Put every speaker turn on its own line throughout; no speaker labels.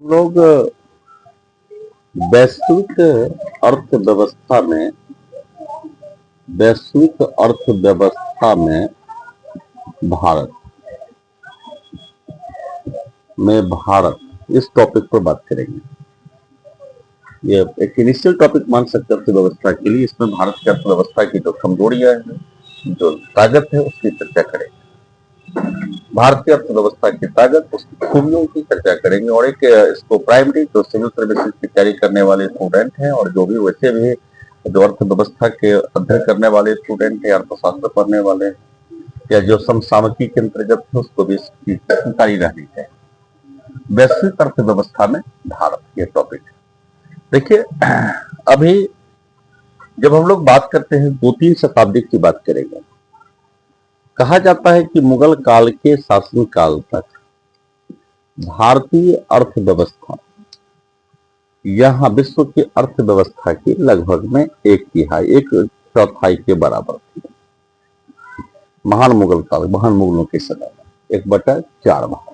लोग वैश्विक अर्थव्यवस्था में वैश्विक अर्थव्यवस्था में भारत भारत इस टॉपिक पर बात करेंगे। ये एक इनिशियल टॉपिक मान सकते हैं अर्थव्यवस्था के लिए। इसमें भारत की अर्थव्यवस्था की जो कमजोरियां हैं, जो ताकत है, उसकी चर्चा करेंगे। भारतीय अर्थव्यवस्था की ताकत, उसकी खूबियों की चर्चा करेंगे और एक इसको प्राइमरी जो सिविल सर्विसेज की तैयारी करने वाले स्टूडेंट हैं और जो भी वैसे भी जो अर्थव्यवस्था के अध्ययन करने वाले स्टूडेंट है, अर्थशास्त्र पढ़ने वाले या जो समसामयिकी के अंतर्गत है, उसको भी इसकी जानकारी रहनी चाहिए। वैश्विक अर्थव्यवस्था में भारत ये टॉपिक है। देखिए, अभी जब हम लोग बात करते हैं 2-3 शताब्दी की बात करेंगे। कहा जाता है कि मुगल काल के शासन काल तक भारतीय अर्थव्यवस्था यहाँ विश्व की अर्थव्यवस्था की लगभग में एक चौथाई के बराबर थी। महान मुगलों के समय में 1/4 भाग।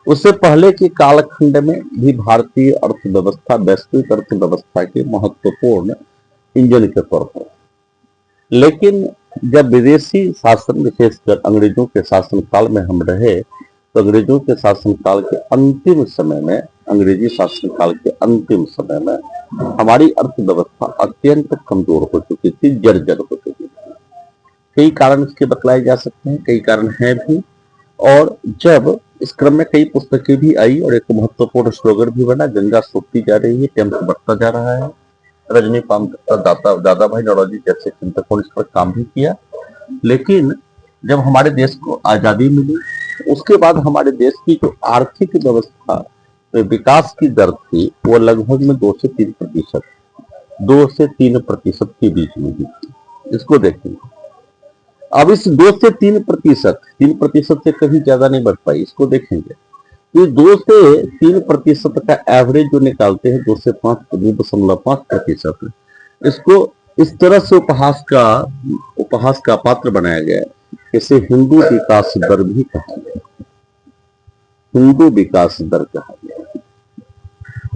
उससे पहले के कालखंड में भी भारतीय अर्थव्यवस्था वैश्विक अर्थव्यवस्था के महत्वपूर्ण इंजन के तौर पर, लेकिन जब विदेशी शासन, विशेषकर अंग्रेजों के शासन काल में हम रहे, तो अंग्रेजों के शासन काल के अंतिम समय में, अंग्रेजी शासन काल के अंतिम समय में हमारी अर्थव्यवस्था अत्यंत कमजोर हो चुकी थी, जर्जर हो चुकी थी। कई कारण इसके बतलाए जा सकते हैं, कई कारण हैं भी। और जब इस क्रम में कई पुस्तकें भी आई और एक महत्वपूर्ण स्लोगन भी बना, गंगा सूखती जा रही है, टेम्स बढ़ता जा रहा है। रजनी पामकर, दादा भाई नौरोजी जैसे चिंतकों ने इस पर काम भी किया। लेकिन जब हमारे देश को आजादी मिली, उसके बाद हमारे देश की जो आर्थिक व्यवस्था विकास की दर थी, वो लगभग में 2 से 3% के बीच में ही थी। इसको देखेंगे। अब इस 2 से 3% से कभी ज्यादा नहीं बढ़ पाई। इसको देखेंगे कि 2 से 3% का एवरेज जो निकालते हैं, 2 से 2.5%, इसको इस तरह से उपहास का पात्र बनाया गया। इसे हिंदू विकास दर भी कहा गया, हिंदू विकास दर कहा गया।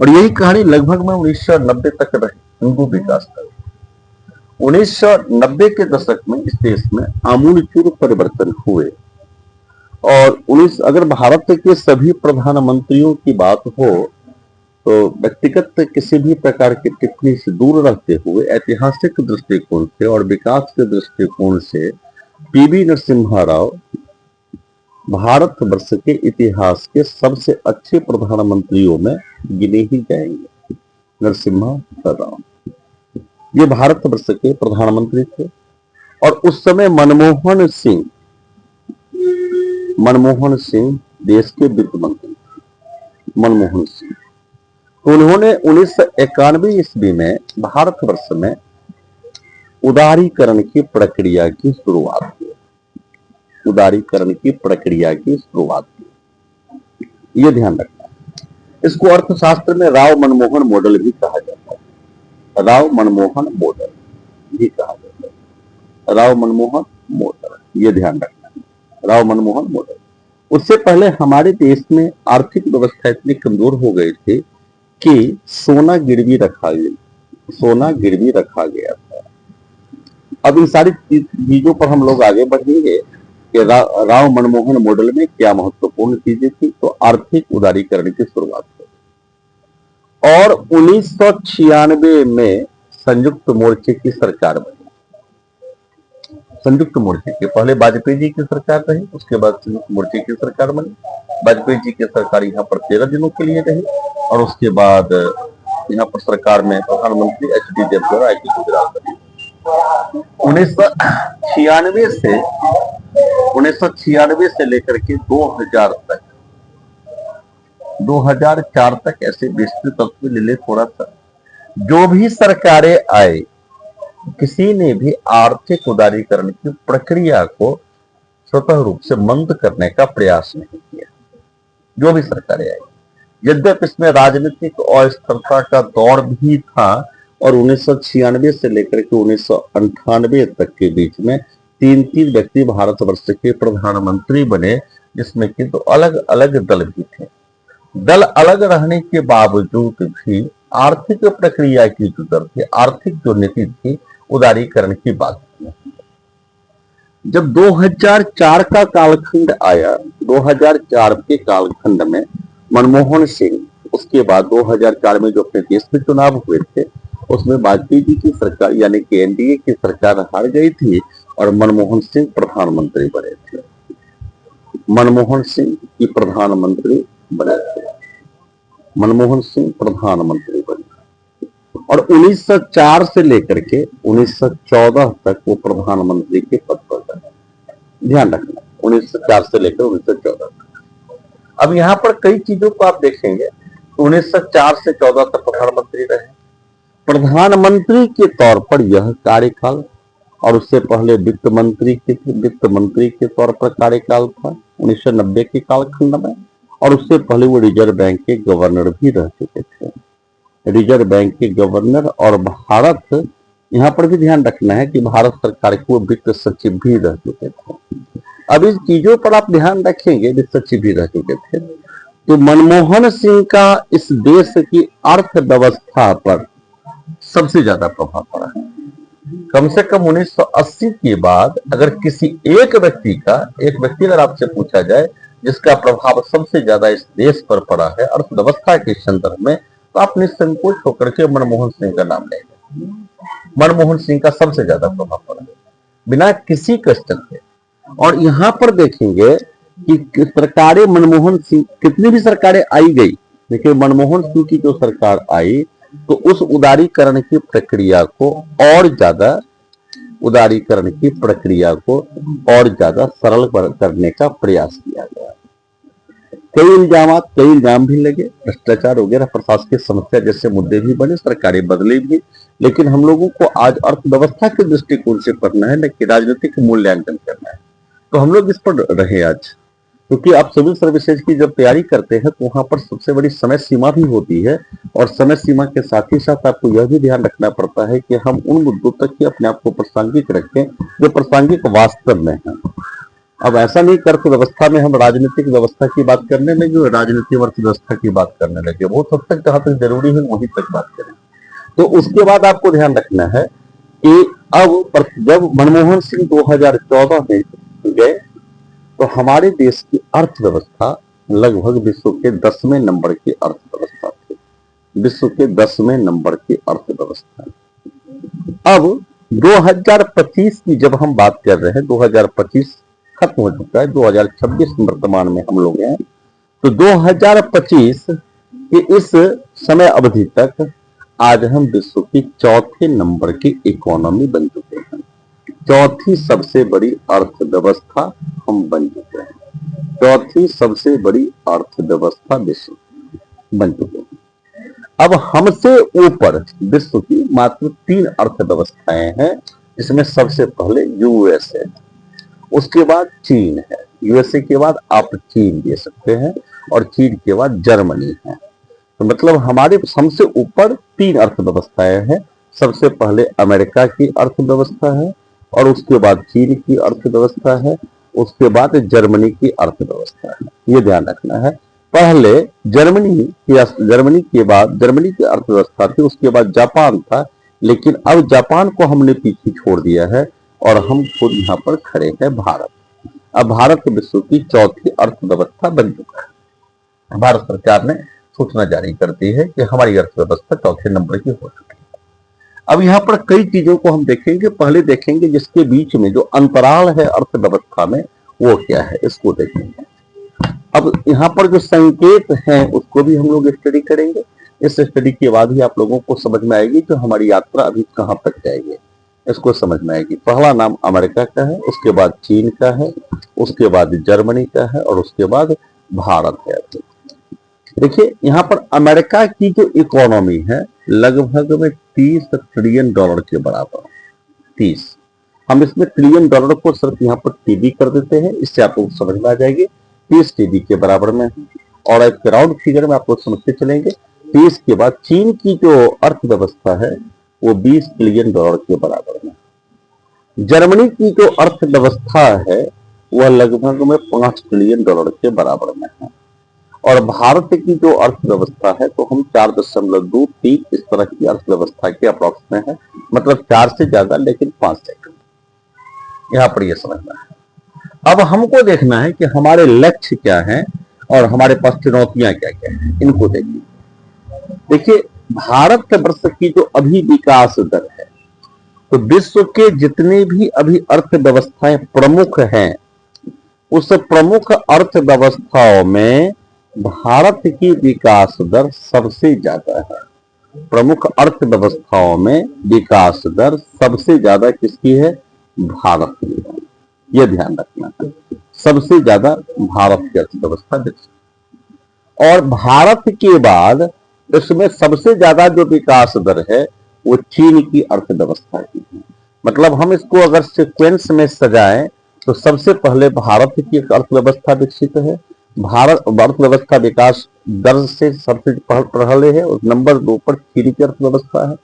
और यही कहानी लगभग में 1990 तक रही, हिंदू विकास दर। 1990 के दशक में इस देश में आमूलचूल परिवर्तन हुए और अगर भारत के सभी प्रधानमंत्रियों की बात हो तो व्यक्तिगत किसी भी प्रकार की टिप्पणी से दूर रहते हुए ऐतिहासिक दृष्टिकोण से और विकास के दृष्टिकोण से पीवी नरसिम्हा राव भारतवर्ष के इतिहास के सबसे अच्छे प्रधानमंत्रियों में गिने ही जाएंगे। नरसिम्हा राव ये भारतवर्ष के प्रधानमंत्री थे और उस समय मनमोहन सिंह देश के वित्त मंत्री थे। मनमोहन सिंह, उन्होंने 1991 ईस्वी में भारतवर्ष में उदारीकरण की प्रक्रिया की शुरुआत की। ये ध्यान रखना। इसको अर्थशास्त्र में राव मनमोहन मॉडल भी कहा जाता है। राव मनमोहन मॉडल, ये ध्यान रखना। राव मनमोहन मॉडल। उससे पहले हमारे देश में आर्थिक व्यवस्था इतनी कमजोर हो गई थी कि सोना गिरवी रखा गया था। अब इन सारी चीजों पर हम लोग आगे बढ़ेंगे कि राव मनमोहन मॉडल में क्या महत्वपूर्ण चीजें थी। तो आर्थिक उदारीकरण की शुरुआत हुई और 1996 में संयुक्त मोर्चे की सरकार बनी। संयुक्त मोर्चे के पहले वाजपेयी जी की सरकार रही, उसके बाद संयुक्त मोर्चे की सरकार बनी। वाजपेयी जी की सरकार यहाँ पर 13 दिनों के लिए रही और उसके बाद यहाँ पर सरकार में प्रधानमंत्री HD देवगौड़ा की गुजरात बनी। 1996 से लेकर के 2004 तक ऐसे विस्तृत तत्व ले ले थोड़ा सा, जो भी सरकारें आए, किसी ने भी आर्थिक उदारीकरण की प्रक्रिया को स्वतः रूप से मंद करने का प्रयास नहीं किया। जो भी सरकारें आई, यद्यपि इसमें राजनीतिक अस्थिरता का दौर भी था और 1996 से लेकर के 1998 तक के बीच में 3 व्यक्ति भारतवर्ष के प्रधानमंत्री बने, जिसमें कि तो अलग अलग दल भी थे। दल अलग रहने के बावजूद भी आर्थिक प्रक्रिया की जो दर थी, आर्थिक जो नीति थी, उदारीकरण की बात की। जब 2004 का कालखंड आया, 2004 के कालखंड में मनमोहन सिंह, उसके बाद 2004 में जो अपने देश में चुनाव हुए थे, उसमें वाजपेयी जी की सरकार यानी कि एनडीए की सरकार हार गई थी और मनमोहन सिंह प्रधानमंत्री बने थे। मनमोहन सिंह की प्रधानमंत्री बने थे, मनमोहन सिंह प्रधानमंत्री बने और 1904 से लेकर के 1914 तक वो प्रधानमंत्री के पद पर रहे। ध्यान रखना, 1904 से लेकर 1914 तक। अब यहाँ पर कई चीजों को आप देखेंगे, 1904 से 14 तक प्रधानमंत्री रहे। प्रधानमंत्री के तौर पर यह कार्यकाल, और उससे पहले वित्त मंत्री के तौर पर कार्यकाल था 1990 के कालखंड में, और उससे पहले वो रिजर्व बैंक के गवर्नर भी रह चुके थे, रिजर्व बैंक के गवर्नर। और भारत, यहाँ पर भी ध्यान रखना है कि भारत सरकार के वो वित्त सचिव भी रह चुके थे। अब इन चीजों पर आप ध्यान रखेंगे, वित्त सचिव भी रह चुके थे, तो मनमोहन सिंह का इस देश की अर्थव्यवस्था पर सबसे ज्यादा प्रभाव पड़ा है। कम से कम 1980 के बाद अगर किसी एक व्यक्ति अगर आपसे पूछा जाए जिसका प्रभाव सबसे ज्यादा इस देश पर पड़ा है अर्थव्यवस्था के संदर्भ में, तो आप निसंकोच होकर के मनमोहन सिंह का नाम लेंगे। मनमोहन सिंह का सबसे ज्यादा प्रभाव पड़ा है बिना किसी क्वेश्चन के। और यहाँ पर देखेंगे कि सरकारें, मनमोहन सिंह, कितनी भी सरकारें आई गई, देखिए मनमोहन सिंह की जो सरकार आई तो उस उदारीकरण की प्रक्रिया को और ज्यादा सरल करने का प्रयास किया गया। कई इल्जाम भी लगे, भ्रष्टाचार वगैरह, प्रशासकीय समस्या जैसे मुद्दे भी बने, सरकारें बदली भी, लेकिन हम लोगों को आज अर्थव्यवस्था के दृष्टिकोण से पढ़ना है, न कि राजनीतिक मूल्यांकन करना है। तो हम लोग इस पर रहे आज, क्योंकि आप सिविल सर्विसेज की जब तैयारी करते हैं तो वहां पर सबसे बड़ी समय सीमा भी होती है, और समय सीमा के साथ ही साथ आपको यह भी ध्यान रखना पड़ता है कि हम उन मुद्दों तक ही अपने आप को प्रासंगिक रखें जो प्रासंगिक वास्तव में है। अब ऐसा नहीं कर अर्थव्यवस्था में हम राजनीतिक व्यवस्था की बात करने लगे और राजनीतिक अर्थव्यवस्था की बात करने लगे, वो तब तक जहां तक जरूरी है वहीं तक बात करें। तो उसके बाद आपको ध्यान रखना है कि अब जब मनमोहन सिंह 2014 में गए तो हमारे देश की अर्थव्यवस्था लगभग विश्व के 10वें नंबर की अर्थव्यवस्था थी, विश्व के 10वें नंबर की अर्थव्यवस्था। अब 2025 की जब हम बात कर रहे हैं, 2025 खत्म हो चुका है, 2026 वर्तमान में हम लोग हैं, तो 2025 के इस समय अवधि तक आज हम विश्व की चौथे नंबर की इकोनॉमी बन चुके हैं, चौथी सबसे बड़ी अर्थव्यवस्था हम बन चुके हैं, चौथी सबसे बड़ी अर्थव्यवस्था विश्व बन चुके हैं। अब हमसे ऊपर विश्व की मात्र 3 अर्थव्यवस्थाएं हैं, इसमें सबसे पहले यूएसए, उसके बाद चीन है, यूएसए के बाद आप चीन दे सकते हैं, और चीन के बाद जर्मनी है। तो मतलब हमारे हमसे ऊपर 3 अर्थव्यवस्थाएं हैं, सबसे पहले अमेरिका की अर्थव्यवस्था है, और उसके बाद चीन की अर्थव्यवस्था है, उसके बाद जर्मनी की अर्थव्यवस्था है। ये ध्यान रखना है, पहले जर्मनी के बाद जर्मनी की अर्थव्यवस्था थी, उसके बाद जापान था, लेकिन अब जापान को हमने पीछे छोड़ दिया है और हम खुद यहाँ पर खड़े हैं भारत। अब भारत विश्व की चौथी अर्थव्यवस्था बन चुका है। भारत सरकार ने सूचना जारी कर दी है कि हमारी अर्थव्यवस्था चौथे नंबर की हो चुकी है। अब यहाँ पर कई चीजों को हम देखेंगे, पहले देखेंगे जिसके बीच में जो अंतराल है अर्थव्यवस्था में वो क्या है, इसको देखेंगे। अब यहाँ पर जो संकेत हैं उसको भी हम लोग स्टडी करेंगे। इस स्टडी के बाद ही आप लोगों को समझ में आएगी कि हमारी यात्रा अभी कहाँ तक जाएगी, इसको समझ में आएगी। पहला नाम अमेरिका का है, उसके बाद चीन का है, उसके बाद जर्मनी का है, और उसके बाद भारत है। देखिए यहाँ पर अमेरिका की जो इकोनॉमी है लगभग में $30 ट्रिलियन के बराबर, 30। हम इसमें ट्रिलियन डॉलर को सिर्फ यहाँ पर टीबी कर देते हैं, इससे आपको समझ में आ जाएगी 30 टीबी के बराबर में। और एक राउंड फिगर में आप लोग समझते चलेंगे। 30 के बाद चीन की जो अर्थव्यवस्था है वो $20 ट्रिलियन के बराबर में। जर्मनी की जो अर्थव्यवस्था है वह लगभग में $5 ट्रिलियन के बराबर में है। और भारत की जो अर्थव्यवस्था है तो हम 4.23 इस तरह की अर्थव्यवस्था के अप्रोक्स में है, मतलब 4 से ज्यादा लेकिन 5 सेकंड, यहां पर यह समझना है। अब हमको देखना है कि हमारे लक्ष्य क्या है और हमारे पास चुनौतियां क्या क्या है, इनको देखिए। देखिए, भारत वर्ष की जो अभी विकास दर है, तो विश्व के जितने भी अभी अर्थव्यवस्थाएं प्रमुख हैं, उस प्रमुख अर्थव्यवस्थाओं में भारत की विकास दर सबसे ज्यादा है। प्रमुख अर्थव्यवस्थाओं में विकास दर सबसे ज्यादा किसकी है? भारत की है। यह ध्यान रखना है, सबसे ज्यादा भारत की अर्थव्यवस्था विकसित, और भारत के बाद इसमें सबसे ज्यादा जो विकास दर है वो चीन की अर्थव्यवस्था की है। मतलब हम इसको अगर सीक्वेंस में सजाएं तो सबसे पहले भारत की अर्थव्यवस्था विकसित है, भारत अर्थव्यवस्था विकास दर से सबसे पहले है, और नंबर 2 पर चीन की अर्थव्यवस्था है।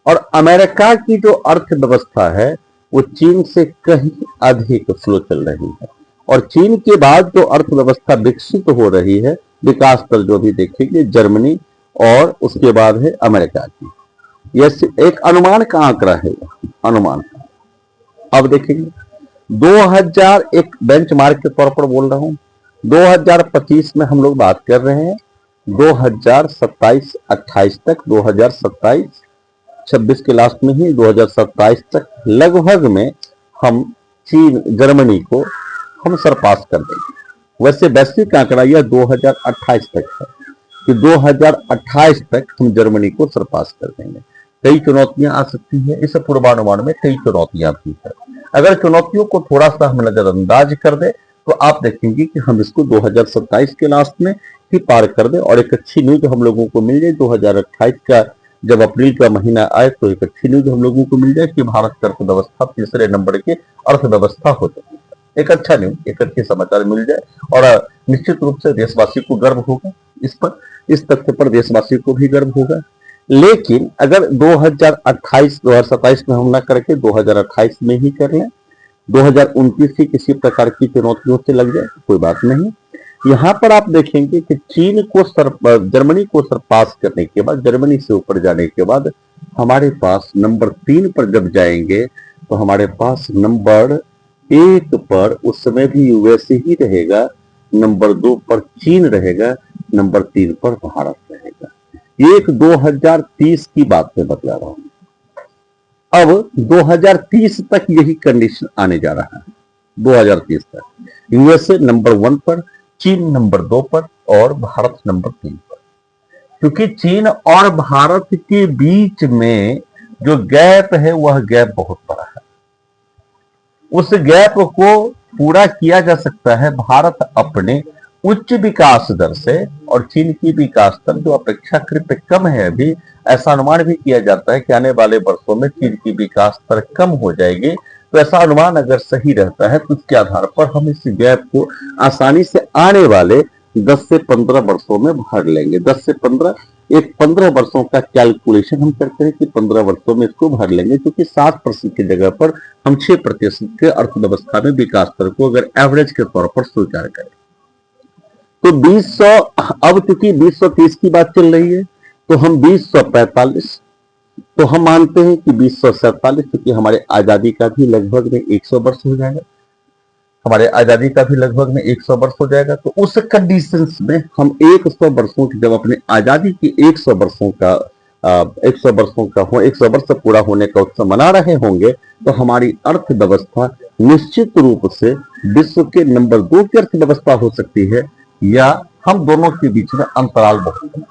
और अमेरिका की जो अर्थव्यवस्था है वो चीन से कहीं अधिक स्लो चल रही है। और चीन के बाद जो अर्थव्यवस्था विकसित हो रही है, विकास दर जो भी देखेंगे, जर्मनी और उसके बाद है अमेरिका की। यह एक अनुमान का आंकड़ा है, अनुमान। अब देखेंगे 2000 एक बेंचमार्क के तौर पर बोल रहा हूं, 2025 में हम लोग बात कर रहे हैं 2027-28 तक, 2027-26 के लास्ट में ही 2027 तक लगभग में हम चीन, जर्मनी को हम सरपास कर देंगे। वैसे वैश्विक आंकड़ा यह 2028 तक है कि 2028 तक हम जर्मनी को सरपास कर देंगे। कई चुनौतियां आ सकती है, इस पूर्वानुमान में कई चुनौतियां भी है। अगर चुनौतियों को थोड़ा सा हम नजरअंदाज कर दे तो आप देखेंगे कि हम इसको 2027 के लास्ट में ही पार कर दे, और एक अच्छी न्यूज हम लोगों को मिल जाए 2028 का जब अप्रैल का महीना आए तो एक अच्छी न्यूज हम लोगों को मिल जाए कि भारत की अर्थव्यवस्था तीसरे नंबर की अर्थव्यवस्था हो जाए। एक अच्छा न्यूज, एक अच्छे समाचार मिल जाए, और निश्चित रूप से देशवासी को गर्व होगा इस पर, इस तथ्य पर देशवासी को भी गर्व होगा। लेकिन अगर 2027 में हम ना करके 2028 में ही कर लें, 2029 की किसी प्रकार की चुनौतियों से लग जाए, कोई बात नहीं। यहां पर आप देखेंगे कि चीन को जर्मनी को सरपास करने के बाद, जर्मनी से ऊपर जाने के बाद हमारे पास नंबर 3 पर जब जाएंगे तो हमारे पास नंबर 1 पर उस समय भी यूएसए ही रहेगा, नंबर 2 पर चीन रहेगा, नंबर 3 पर भारत रहेगा। ये एक 2030 की बात मैं बतला रहा हूं। अब 2030 तक यही कंडीशन आने जा रहा है। 2030 तक यूएसए नंबर 1 पर, चीन नंबर 2 पर और भारत नंबर 3 पर। क्योंकि चीन और भारत के बीच में जो गैप है वह गैप बहुत बड़ा है। उस गैप को पूरा किया जा सकता है भारत अपने उच्च विकास दर से, और चीन की विकास दर जो अपेक्षाकृत कम है अभी, ऐसा अनुमान भी किया जाता है कि आने वाले वर्षों में चीन की विकास दर कम हो जाएगी। तो ऐसा अनुमान अगर सही रहता है तो उसके आधार पर हम इस गैप को आसानी से आने वाले 10 से 15 वर्षों में भर लेंगे। 10 से 15, एक 15 वर्षों का कैलकुलेशन हम करते हैं कि 15 वर्षों में इसको भर लेंगे, क्योंकि 7% की जगह पर हम 6% के अर्थव्यवस्था में विकास दर को अगर एवरेज के तौर पर स्वीकार करें तो 2000, अब चूंकि 2030 की बात चल रही है तो हम 2045, तो हम मानते हैं कि 2047, क्योंकि हमारे आजादी का भी लगभग में 100 वर्ष हो जाएगा, हमारे आजादी का भी लगभग में 100 वर्ष हो जाएगा। तो उस कंडीशंस में हम 100 वर्षों की, जब अपने आजादी की 100 वर्षों का 100 वर्ष पूरा होने का उत्सव मना रहे होंगे, तो हमारी अर्थव्यवस्था निश्चित रूप से विश्व के नंबर 2 की अर्थव्यवस्था हो सकती है, या हम दोनों के बीच में अंतराल बहुत है।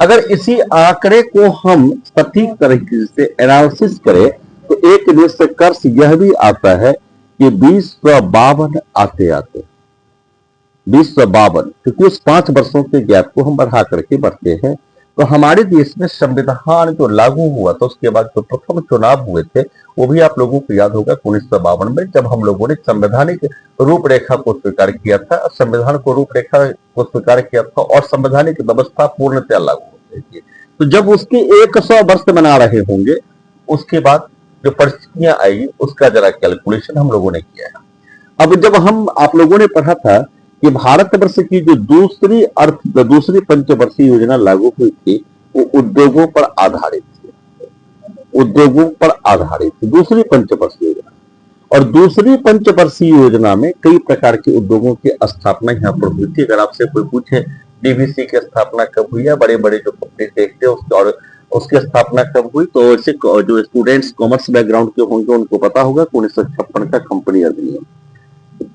अगर इसी आंकड़े को हम सटीक तरीके से एनालिसिस करें तो एक निष्कर्ष यह भी आता है कि 2052 आते आते 2052, क्योंकि उस 5 वर्षों के गैप को हम बढ़ा करके बढ़ते हैं, तो हमारे देश में संविधान जो लागू हुआ था उसके बाद जो प्रथम चुनाव हुए थे वो भी आप लोगों को याद होगा 1952 में, जब हम लोगों ने संवैधानिक रूपरेखा को स्वीकार किया था, संविधान को रूपरेखा को स्वीकार किया था और संवैधानिक व्यवस्था पूर्णतः लागू हो गई थी। तो जब उसके 100 वर्ष मना रहे होंगे, उसके बाद जो परिस्थितियां आई उसका जरा कैलकुलेशन हम लोगों ने किया है। अब जब हम आप लोगों ने पढ़ा था कि भारतवर्ष की जो दूसरी पंचवर्षीय योजना लागू हुई थी वो उद्योगों पर आधारित थी, उद्योगों पर आधारित थी दूसरी पंचवर्षीय योजना। और दूसरी पंचवर्षीय योजना में कई प्रकार के उद्योगों की स्थापना यहाँ पर हुई थी। अगर आपसे कोई पूछे डीवीसी की स्थापना कब हुई है, बड़े बड़े जो कंपनी देखते हैं उसके और उसकी स्थापना कब हुई, तो ऐसे जो स्टूडेंट्स कॉमर्स बैकग्राउंड के होंगे उनको पता होगा कि 1956 का कंपनी अधिनियम।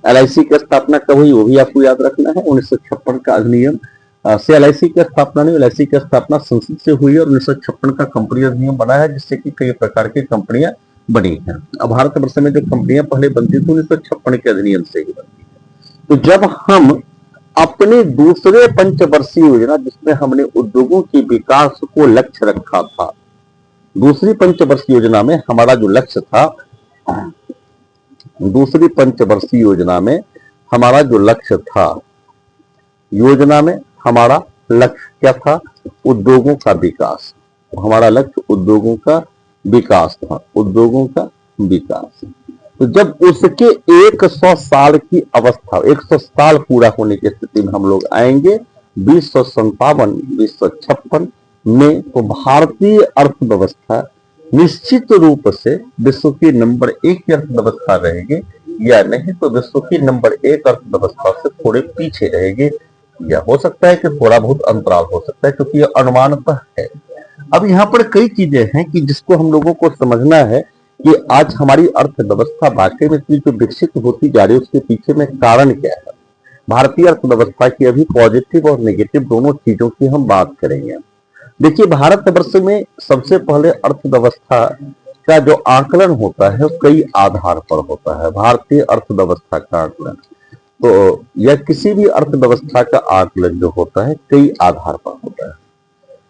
एलआईसी की स्थापना कब हुई वो भी आपको याद रखना है, 1956 का अधिनियम से एलआईसी की स्थापना नहीं, एलआईसी की स्थापना संसद से हुई और 1956 का कंपनी अधिनियम बना है, जिससे कि कई प्रकार की कंपनियां बनी है। अब भारतवर्ष में जो कंपनियां पहले बनती थी 1956 के अधिनियम से ही बनती है। तो जब हम अपने दूसरे पंचवर्षीय योजना जिसमें हमने उद्योगों के विकास को लक्ष्य रखा था, दूसरी पंचवर्षीय योजना में हमारा जो लक्ष्य था, दूसरी पंचवर्षीय योजना में हमारा जो लक्ष्य था, योजना में हमारा लक्ष्य क्या था, उद्योगों का विकास। हमारा लक्ष्य उद्योगों का विकास था, उद्योगों का विकास। तो जब उसके 100 साल की अवस्था, 100 साल पूरा होने की स्थिति में हम लोग आएंगे 2057-2056 में, तो भारतीय अर्थव्यवस्था निश्चित रूप से विश्व की नंबर 1 की अर्थव्यवस्था रहेगी, या नहीं तो विश्व की नंबर 1 अर्थव्यवस्था से थोड़े पीछे रहेगी, या हो सकता है कि थोड़ा बहुत अंतराल हो सकता है, क्योंकि यह अनुमानतः है। अब यहाँ पर कई चीजें हैं कि जिसको हम लोगों को समझना है कि आज हमारी अर्थव्यवस्था वाकई में इतनी जो विकसित होती जा रही है उसके पीछे में कारण क्या है। भारतीय अर्थव्यवस्था की अभी पॉजिटिव और नेगेटिव दोनों चीजों की हम बात करेंगे। देखिए, भारतवर्ष में सबसे पहले अर्थव्यवस्था का जो आकलन होता है वो कई आधार पर होता है। भारतीय अर्थव्यवस्था का आकलन, तो यह किसी भी अर्थव्यवस्था का आकलन जो होता है कई आधार पर होता है।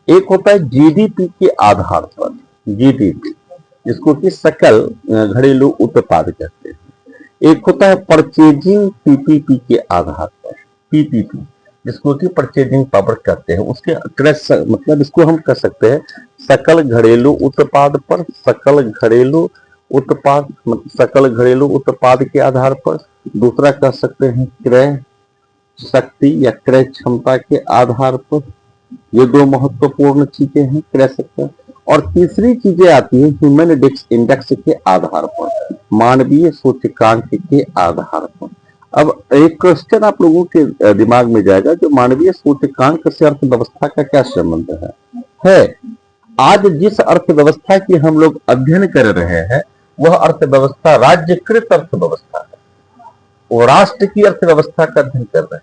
एक होता है जीडीपी के आधार पर, जीडीपी जिसको कि सकल घरेलू उत्पाद कहते हैं। एक होता है परचेजिंग पीपीपी के आधार पर, पीपीपी जिसको कि परचेजिंग पावर कहते हैं, उसके मतलब इसको हम कह सकते हैं सकल घरेलू उत्पाद पर, सकल घरेलू उत्पाद, सकल घरेलू उत्पाद के आधार पर। दूसरा कह सकते हैं क्रय शक्ति या क्रय क्षमता के आधार पर। ये दो महत्वपूर्ण चीजें हैं, क्रय शक्ति। और तीसरी चीजें आती है ह्यूमन इंडेक्स के आधार पर, मानवीय सूचकांक के आधार पर। अब एक क्वेश्चन आप लोगों के दिमाग में जाएगा, जो मानवीय सूचकांक से अर्थव्यवस्था का क्या संबंध है? आज जिस अर्थव्यवस्था की हम लोग अध्ययन कर रहे हैं वह अर्थव्यवस्था राज्यकृत अर्थव्यवस्था है, वो राष्ट्र की अर्थव्यवस्था का अध्ययन कर रहे हैं।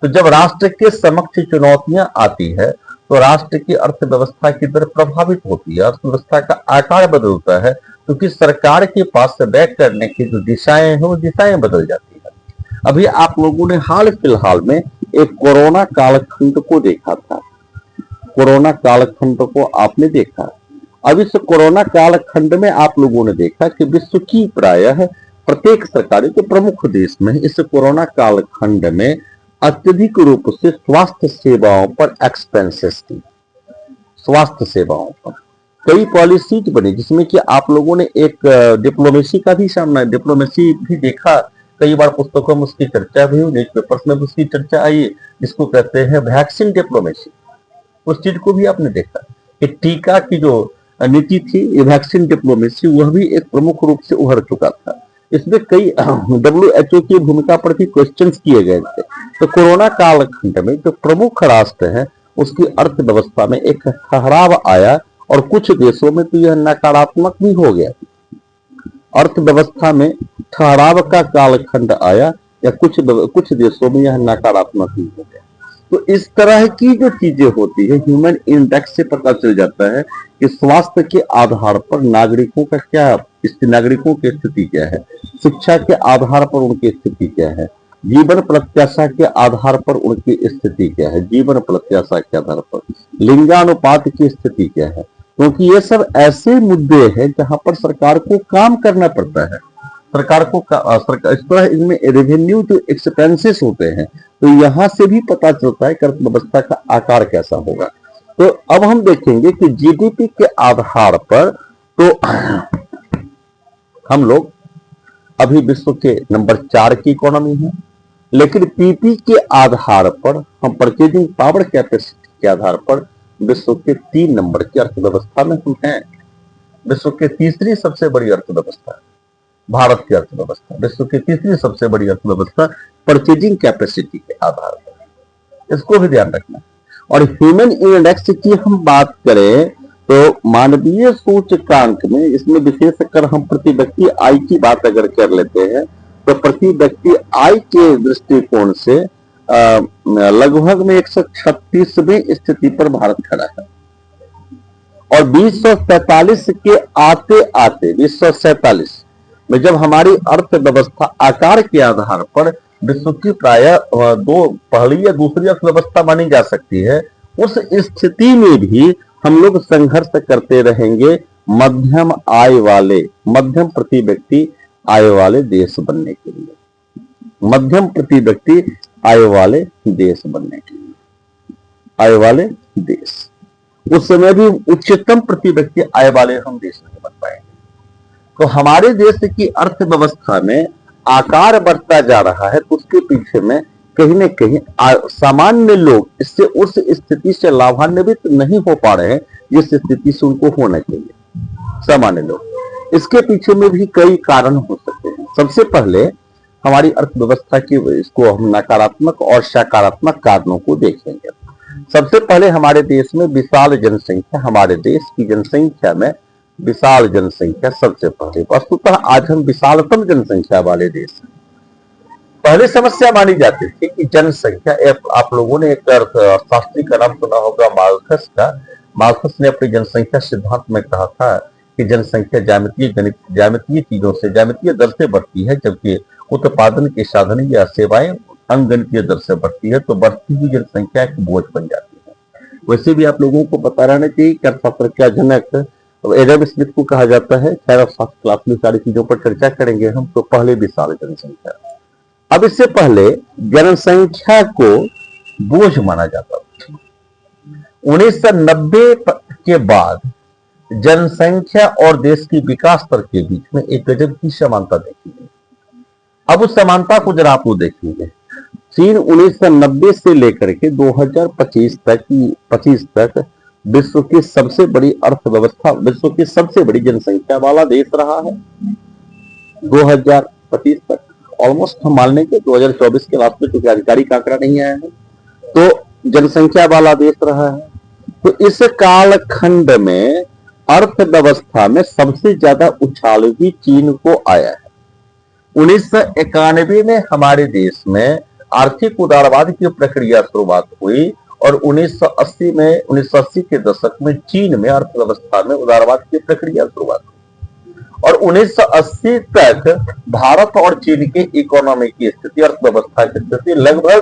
तो जब राष्ट्र के समक्ष चुनौतियां आती है तो राष्ट्र की अर्थव्यवस्था की दर प्रभावित होती है, अर्थव्यवस्था का आकार बदलता है, क्योंकि सरकार के पास व्यय करने की जो दिशाएं हैं वो दिशाएं बदल जाती है। अभी आप लोगों ने हाल फिलहाल में एक कोरोना कालखंड को देखा था, कोरोना कालखंड को आपने देखा। अब इस कोरोना कालखंड में आप लोगों ने देखा कि विश्व की प्रायः प्रत्येक सरकारी के प्रमुख देश में इस कोरोना कालखंड में अत्यधिक रूप से स्वास्थ्य सेवाओं पर एक्सपेंसेस थी। स्वास्थ्य सेवाओं पर कई पॉलिसीज बनी, जिसमें कि आप लोगों ने एक डिप्लोमेसी का भी सामना, डिप्लोमेसी भी देखा, कई बार पुस्तकों में उसकी चर्चा भी हुई, न्यूज़पेपर्स में भी उसकी चर्चा आई, जिसको कहते हैं वैक्सीन डिप्लोमेसी। उस चीज को भी आपने देखा कि टीका की जो नीति थी, वैक्सीन डिप्लोमेसी, वह भी एक प्रमुख रूप से उभर चुका था। इसमें कई WHO की भूमिका पर भी क्वेश्चंस किए गए थे। तो कोरोना कालखंड में जो प्रमुख राष्ट्र है उसकी अर्थव्यवस्था में एक ठहराव आया, और कुछ देशों में तो यह नकारात्मक भी हो गया। अर्थव्यवस्था में ठहराव का कालखंड आया, या कुछ देशों में यह नकारात्मक भी हो गया। तो इस तरह की जो चीजें होती है, ह्यूमन इंडेक्स से पता चल जाता है कि स्वास्थ्य के आधार पर नागरिकों का क्या, नागरिकों की स्थिति क्या है, शिक्षा के आधार पर उनकी स्थिति क्या है, जीवन प्रत्याशा के आधार पर उनकी स्थिति क्या है, जीवन प्रत्याशा के आधार पर लिंगानुपात की स्थिति क्या है, क्योंकि ये सब ऐसे मुद्दे हैं जहां पर सरकार को काम करना पड़ता है। सरकार को इस तरह इनमें रेवेन्यू जो एक्सपेंसेस होते हैं, तो यहां से भी पता चलता है कि अर्थव्यवस्था का आकार कैसा होगा। तो अब हम देखेंगे कि जीडीपी के आधार पर तो हम लोग अभी विश्व के नंबर 4 की इकोनॉमी है, लेकिन पीपी के आधार पर, हम परचेजिंग पावर कैपेसिटी के आधार पर विश्व के 3 नंबर की अर्थव्यवस्था में हम हैं। विश्व के तीसरी सबसे बड़ी अर्थव्यवस्था भारत की अर्थव्यवस्था, विश्व की तीसरी सबसे बड़ी अर्थव्यवस्था परचेजिंग कैपेसिटी के आधार पर, इसको भी ध्यान रखना। और ह्यूमन इंडेक्स की हम बात करें तो मानवीय सूचकांक में, इसमें विशेषकर हम प्रति व्यक्ति आय की बात अगर कर लेते हैं तो प्रति व्यक्ति आय के दृष्टिकोण से लगभग में 136वीं स्थिति पर भारत खड़ा है। और 2047 के आते आते 2047 में जब हमारी अर्थव्यवस्था आकार के आधार पर विश्व की प्राय पहली या दूसरी अर्थव्यवस्था मानी जा सकती है, उस स्थिति में भी हम लोग संघर्ष करते रहेंगे मध्यम आय वाले, मध्यम प्रति व्यक्ति आय वाले देश बनने के लिए, मध्यम प्रति व्यक्ति आय वाले देश बनने के लिए, आय वाले देश। उस समय भी उच्चतम प्रति व्यक्ति आय वाले हम देश नहीं बन पाएंगे। तो हमारे देश की अर्थव्यवस्था में आकार बढ़ता जा रहा है, उसके पीछे में कहीं न कहीं सामान्य लोग इससे उस स्थिति से लाभान्वित नहीं हो पा रहे हैं जिस स्थिति से उनको होना चाहिए सामान्य लोग। इसके पीछे में भी कई कारण हो सकते हैं। सबसे पहले हमारी अर्थव्यवस्था की, इसको हम नकारात्मक और सकारात्मक कारणों को देखेंगे। सबसे पहले हमारे देश में विशाल जनसंख्या, हमारे देश की जनसंख्या में विशाल जनसंख्या सबसे पहले, वस्तुतः आज हम विशालतम जनसंख्या वाले देश हैं। पहले समस्या मानी जाती थी कि जनसंख्या, आप लोगों ने एक अर्थशास्त्री का नाम सुना होगा मार्कस का। मार्कस ने अपनी जनसंख्या सिद्धांत में कहा था कि जनसंख्या ज्यामितीय चीजों से, ज्यामितीय दर से बढ़ती है, जबकि उत्पादन के साधन या सेवाएं अंगगणितीय दर से बढ़ती है। तो बढ़ती हुई जनसंख्या एक बोझ बन जाती है। वैसे भी आप लोगों को पता रहना चाहिए कि अर्थशास्त्र का जनक एडम स्मिथ को कहा जाता है। खैर अर्थशास्त्र क्लास में सारी चीजों पर चर्चा करेंगे हम। तो पहले विशाल जनसंख्या, अब इससे पहले जनसंख्या को बोझ माना जाता था। 1990 के बाद जनसंख्या और देश की विकास दर के बीच में एक गजब की समानता देखी गई। अब उस समानता को जरा आप देखेंगे। चीन 1990 से लेकर के 2025 तक विश्व की सबसे बड़ी अर्थव्यवस्था, विश्व की सबसे बड़ी जनसंख्या वाला देश रहा है। 2025 तक ऑलमोस्ट हम मान लें कि 2024 के लास्ट में, क्योंकि आधिकारिक आंकड़ा नहीं आया है, तो जनसंख्या वाला देश रहा है। तो इस कालखंड में अर्थव्यवस्था में सबसे ज्यादा उछाल भी चीन को आया है। 1991 में हमारे देश में आर्थिक उदारवाद की प्रक्रिया शुरुआत हुई और 1980 के दशक में चीन में अर्थव्यवस्था में उदारवाद की प्रक्रिया शुरुआत हुई। और 1980 तक भारत और चीन के इकोनॉमी की स्थिति, अर्थव्यवस्था की स्थिति लगभग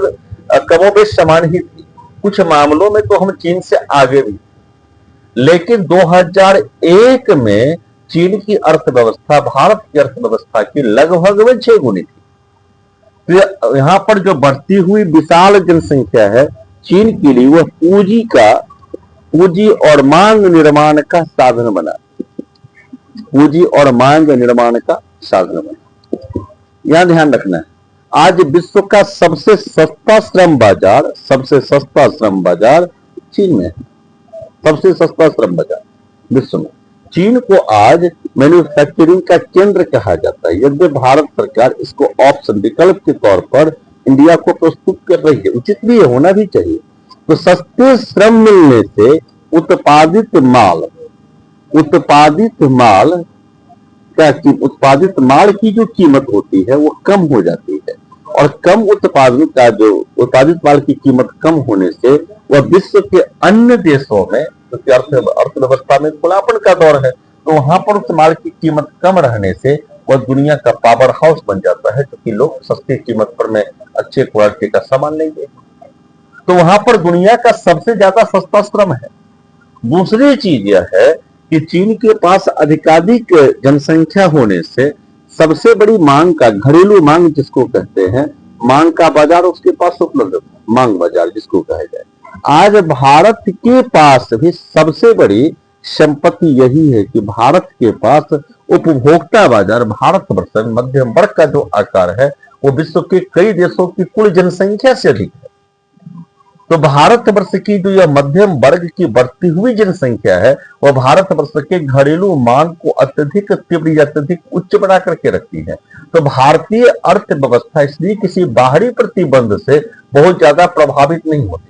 कमोबेश समान ही थी। कुछ मामलों में तो हम चीन से आगे भी, लेकिन 2001 में चीन की अर्थव्यवस्था भारत की अर्थव्यवस्था की लगभग में 6 गुनी थी। तो यहां पर जो बढ़ती हुई विशाल जनसंख्या है चीन के लिए, वह पूंजी और मांग निर्माण का साधन बना, पूंजी और मांग निर्माण का साधन बना। यहां ध्यान रखना है, आज विश्व का सबसे सस्ता श्रम बाजार चीन में है। सबसे सस्ता श्रम बाजार विश्व में चीन को आज मैन्युफैक्चरिंग का केंद्र कहा जाता है। यद्य भारत सरकार इसको ऑप्शन, विकल्प के तौर पर इंडिया को प्रस्तुत कर रही है, उचित भी होना भी चाहिए। तो सस्ते श्रम मिलने से उत्पादित माल की जो कीमत होती है वो कम हो जाती है, और कम उत्पादित माल की कीमत कम होने से वह विश्व के अन्य देशों में, क्योंकि अर्थव्यवस्था में खुलापन का दौर है, तो वहां पर उस माल की कीमत कम रहने से वह दुनिया का पावर हाउस बन जाता है, क्योंकि लोग सस्ती कीमत पर में अच्छे क्वालिटी का सामान लेंगे। तो वहां पर दुनिया का सबसे ज्यादा सस्ता श्रम है। दूसरी चीज यह है कि चीन के पास अधिकाधिक जनसंख्या होने से सबसे बड़ी मांग का, घरेलू मांग जिसको कहते हैं, मांग का बाजार उसके पास उपलब्ध है, मांग बाजार जिसको कहा जाए। आज भारत के पास भी सबसे बड़ी संपत्ति यही है कि भारत के पास उपभोक्ता बाजार भारतवर्ष में मध्यम वर्ग का जो आकार है वो विश्व के कई देशों की कुल जनसंख्या से अधिक है। तो भारतवर्ष की जो यह मध्यम वर्ग की बढ़ती हुई जनसंख्या है वह भारतवर्ष के घरेलू मांग को अत्यधिक तीव्र या अत्यधिक उच्च बना करके रखती है। तो भारतीय अर्थव्यवस्था इसलिए किसी बाहरी प्रतिबंध से बहुत ज्यादा प्रभावित नहीं होती।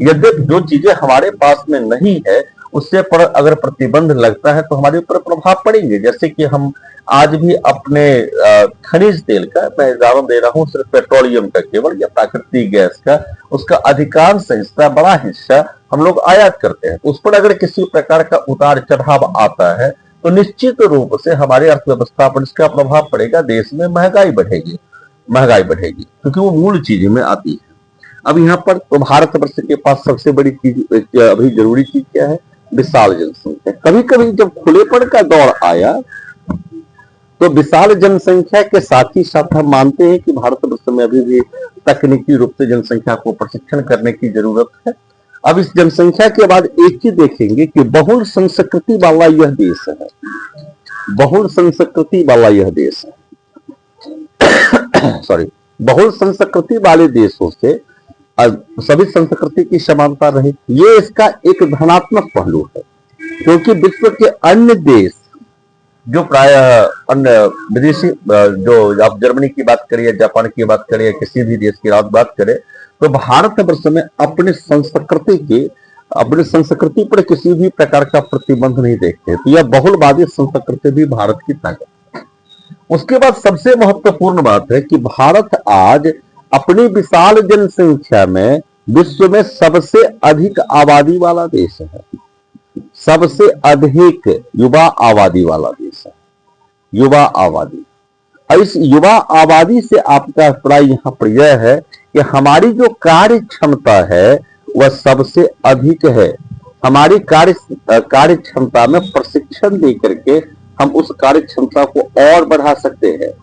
यद्यपि जो चीजें हमारे पास में नहीं है उससे पर अगर प्रतिबंध लगता है तो हमारे ऊपर प्रभाव पड़ेंगे। जैसे कि हम आज भी अपने खनिज तेल का, मैं उदाहरण दे रहा हूं सिर्फ पेट्रोलियम का केवल या प्राकृतिक गैस का, उसका अधिकांश हिस्सा, बड़ा हिस्सा हम लोग आयात करते हैं। उस पर अगर किसी प्रकार का उतार चढ़ाव आता है तो निश्चित रूप से हमारे अर्थव्यवस्था पर इसका प्रभाव पड़ेगा। देश में महंगाई बढ़ेगी क्योंकि वो मूल चीज में आती है। अब यहाँ पर तो भारतवर्ष के पास सबसे बड़ी चीज, अभी जरूरी चीज क्या है? विशाल जनसंख्या। कभी कभी जब खुलेपन का दौर आया तो विशाल जनसंख्या के साथ ही साथ हम मानते हैं कि भारतवर्ष में अभी भी तकनीकी रूप से जनसंख्या को प्रशिक्षण करने की जरूरत है। अब इस जनसंख्या के बाद एक चीज देखेंगे कि बहुल संस्कृति वाला यह देश है, बहुल संस्कृति वाला यह देश है सॉरी बहुल संस्कृति वाले देशों से सभी संस्कृति की समानता रहे, ये इसका एक धनात्मक पहलू है। क्योंकि विश्व के अन्य देश जो प्राय अन्य विदेशी, जो आप जर्मनी की बात करिए, जापान की बात करिए, किसी भी देश की बात करें, तो भारतवर्ष में अपनी संस्कृति पर किसी भी प्रकार का प्रतिबंध नहीं देखते। तो यह बहुलवादी संस्कृति भी भारत की ताकत है। उसके बाद सबसे महत्वपूर्ण बात है कि भारत आज अपनी विशाल जनसंख्या में विश्व में सबसे अधिक आबादी वाला देश है, सबसे अधिक युवा आबादी वाला देश है, युवा आबादी। और इस युवा आबादी से आपका अभिप्राय यहाँ पर यह है कि हमारी जो कार्य क्षमता है वह सबसे अधिक है। हमारी कार्य क्षमता में प्रशिक्षण दे करके हम उस कार्य क्षमता को और बढ़ा सकते हैं।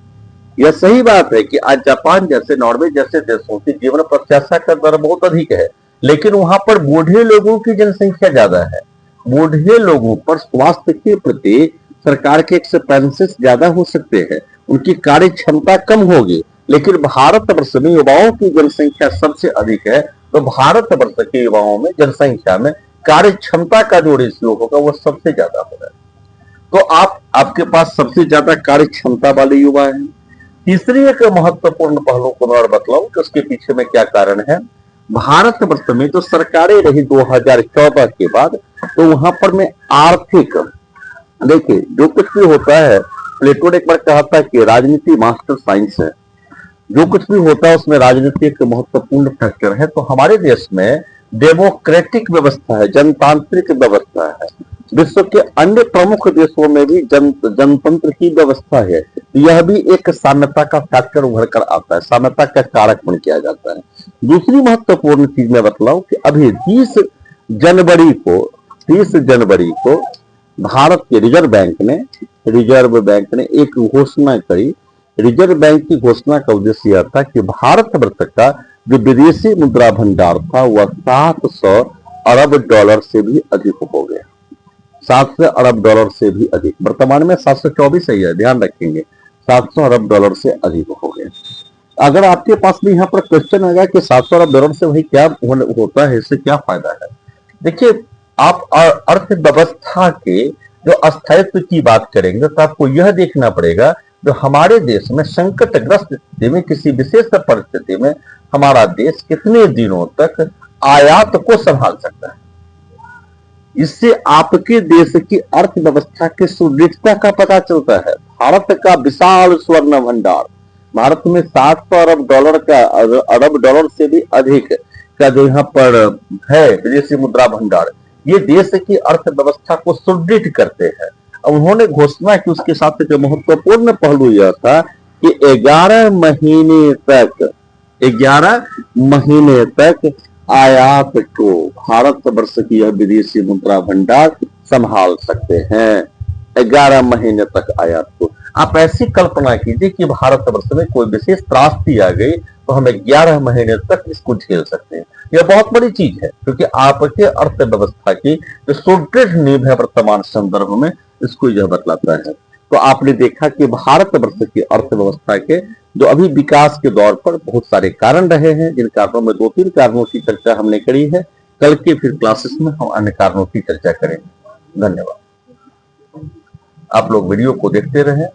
यह सही बात है कि आज जापान जैसे, नॉर्वे जैसे देशों की जीवन प्रत्याशा का दर बहुत अधिक है, लेकिन वहां पर बूढ़े लोगों की जनसंख्या ज्यादा है। बूढ़े लोगों पर स्वास्थ्य के प्रति सरकार के एक्सपेंसेस ज्यादा हो सकते हैं, उनकी कार्य क्षमता कम होगी। लेकिन भारतवर्ष में युवाओं की जनसंख्या सबसे अधिक है, तो भारतवर्ष के युवाओं में जनसंख्या में कार्य क्षमता का जो रेशियो होगा वो सबसे ज्यादा होगा। तो आपके पास सबसे ज्यादा कार्य क्षमता वाले युवा हैं। तीसरी एक महत्वपूर्ण पहलू को मैं और बतलाऊं कि उसके पीछे में क्या कारण है। भारतवर्ष में जो सरकारें रही 2014 के बाद, तो वहां पर में आर्थिक, देखिए जो कुछ भी होता है, प्लेटो ने एक बार कहा था कि राजनीति मास्टर साइंस है। जो कुछ भी होता है उसमें राजनीति एक महत्वपूर्ण फैक्टर है। तो हमारे देश में डेमोक्रेटिक व्यवस्था है, जनतांत्रिक व्यवस्था है। विश्व के अन्य प्रमुख देशों में भी जनतंत्र की व्यवस्था है। यह भी एक साम्यता का फैक्टर उभर कर आता है, साम्यता का कारक बन किया जाता है। दूसरी महत्वपूर्ण चीज मैं बतलाऊं कि अभी 30 जनवरी को भारत के रिजर्व बैंक ने एक घोषणा करी। रिजर्व बैंक की घोषणा का उद्देश्य यह था कि भारतवर्ष का जो विदेशी मुद्रा भंडार था वह 700 अरब डॉलर से भी अधिक हो गया, 700 अरब डॉलर से भी अधिक। वर्तमान में 724 है, ध्यान रखेंगे, 700 अरब डॉलर से अधिक हो गया। अगर आपके पास भी यहाँ पर क्वेश्चन आएगा कि 700 अरब डॉलर से भाई क्या होता है, इससे क्या फायदा है। देखिए, आप अर्थव्यवस्था के जो अस्थायित्व की बात करेंगे तो आपको यह देखना पड़ेगा जो हमारे देश में संकटग्रस्त स्थिति में, किसी विशेष परिस्थिति में हमारा देश कितने दिनों तक आयात को संभाल सकता है। इससे आपके देश की अर्थव्यवस्था की सुदृढ़ता का पता चलता है। भारत का विशाल स्वर्ण भंडार, भारत में 700 अरब डॉलर से भी अधिक का जो यहाँ पर है विदेशी मुद्रा भंडार, ये देश की अर्थव्यवस्था को सुदृढ़ करते हैं। उन्होंने घोषणा की, उसके साथ एक महत्वपूर्ण पहलू यह था कि 11 महीने तक आयात को भारतवर्ष की यह विदेशी मुद्रा भंडार संभाल सकते हैं। 11 महीने तक आयात को। आप ऐसी कल्पना कीजिए कि भारतवर्ष में कोई विशेष त्रासदी आ गई तो हम 11 महीने तक इसको झेल सकते हैं। यह बहुत बड़ी चीज है, क्योंकि आपके अर्थव्यवस्था की जो सुदृढ़ नींव है वर्तमान संदर्भ में, इसको यह बतलाता है। तो आपने देखा कि भारतवर्ष की अर्थव्यवस्था के जो अभी विकास के दौर पर बहुत सारे कारण रहे हैं, जिन कारणों में 2-3 कारणों की चर्चा हमने करी है। कल के फिर क्लासेस में हम अन्य कारणों की चर्चा करेंगे। धन्यवाद। आप लोग वीडियो को देखते रहें।